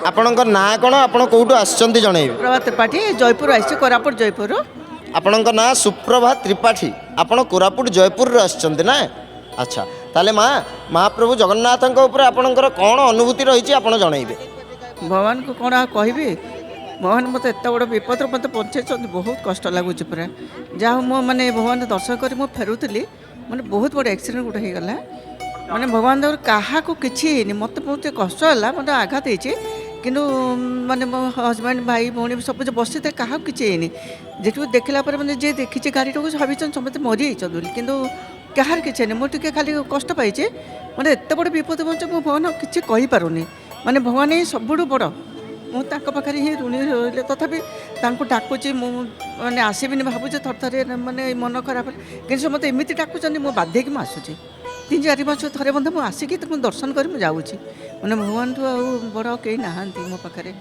ଆପଣଙ୍କ ନାଁ କ'ଣ ଆପଣ କେଉଁଠୁ ଆସିଛନ୍ତି ଜଣେଇବେ? प्रभात त्रिपाठी जयपुर आसी कोरापुट जयपुर ଆପଣଙ୍କ ନାଁ ସୁପ୍ରଭା ତ୍ରିପାଠୀ ଆପଣ କୋରାପୁଟ ଜୟପୁରରୁ ଆସିଛନ୍ତି ନା? ଆଚ୍ଛା ତାହେଲେ ମହାପ୍ରଭୁ ଜଗନ୍ନାଥଙ୍କ ଉପରେ ଆପଣଙ୍କର କ'ଣ ଅନୁଭୂତି ରହିଛି ଆପଣ ଜଣେଇବେ? भगवान को कौन कहबी भगवान मत एत बड़ विपद मत बचे बहुत कष्ट लगुच पूरा जहाँ मो मैंने भगवान दर्शन कर फेरुली मैंने बहुत बड़ एक्सीडेंट गोटे होगा मैंने भगवान क्या किसी मत बहुत कष्ट है मतलब आघात होती कि माने मो हजबैंड भाई भौणी सब बसी थे क्या किसी जी देखला मैंने जे देखी गाड़ी को भाई समस्त मरी जाइए कि कहार किसी नहीं मुझे खाली कष्ट पाई मैंने एत बड़ विपद पहुँचे मो भगवान किसी कहीपरूनी माने भगवान ही सबुठ बड़ मुझे ही ऋणी रही तथापि डाकुची मैंने आसबिनी भावुचे थर थे मैंने मन खराब कि मत एमती डाकुच मुझे बाध्य कि आसूँ 3-4 मास थे बंधे मुझे आसिक दर्शन कर जाऊँगी मैंने भगवान ठू बड़ कहीं नहांती मो पाखे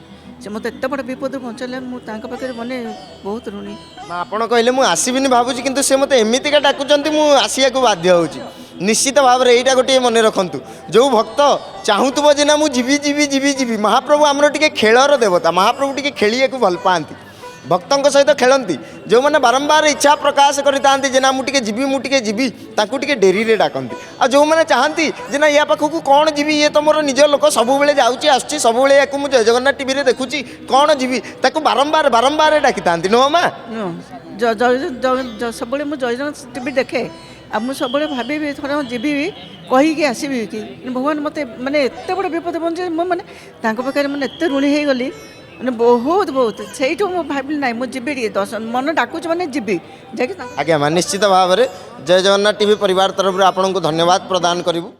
से मत एत बड़ विपद बचाले मुझे मैंने बहुत ऋणी ଆପଣ କହିଲେ ମୁଁ ଆସିବିନି ଭାବୁଛି କିନ୍ତୁ ସେ ମୋତେ ଏମିତିକା ଡାକୁଛନ୍ତି ମୁଁ ଆସିବାକୁ ବାଧ୍ୟ ହେଉଛି ନିଶ୍ଚିତ ଭାବରେ ଏଇଟା ଗୋଟିଏ ମନେ ରଖନ୍ତୁ ଯେଉଁ ଭକ୍ତ ଚାହୁଁଥିବ ଯେ ନା ମୁଁ ଯିବି ଯିବି ଯିବି ଯିବି ମହାପ୍ରଭୁ ଆମର ଟିକେ ଖେଳର ଦେବତା ମହାପ୍ରଭୁ ଟିକେ ଖେଳିବାକୁ ଭଲ ପାଆନ୍ତି ଭକ୍ତଙ୍କ ସହିତ ଖେଳନ୍ତି ଯେଉଁମାନେ ବାରମ୍ବାର ଇଚ୍ଛା ପ୍ରକାଶ କରିଥାନ୍ତି ଯେ ନା ମୁଁ ଟିକେ ଯିବି ତାଙ୍କୁ ଟିକେ ଡେରିରେ ଡାକନ୍ତି ଆଉ ଯେଉଁମାନେ ଚାହାନ୍ତି ଯେ ନା ୟା ପାଖକୁ କ'ଣ ଯିବି ଇଏ ତ ମୋର ନିଜ ଲୋକ ସବୁବେଳେ ଯାଉଛି ଆସୁଛି ସବୁବେଳେ ୟାକୁ ମୁଁ ଜୟ ଜଗନ୍ନାଥ ଟିଭିରେ ଦେଖୁଛି କ'ଣ ଯିବି ତାକୁ ବାରମ୍ବାର ଡାକିଥାନ୍ତି ନୁହଁ ମା? सब मुझे जय जगन्नाथ टीवी देखे आ मुझे सब भावी थोड़ा जीवी कहीकि आसबि कि भगवान मत मैंने एत बड़ विपद पहुँचे मैंने पाखे मैंने एत ऋणी हो गली मैंने बहुत से भाविली ना मुझे दर्शन मन डाकुच मैंने जीवी आज्ञा निश्चित भाव में जय जगन्नाथ टीवी परिवार तरफ आपको धन्यवाद प्रदान करूँ।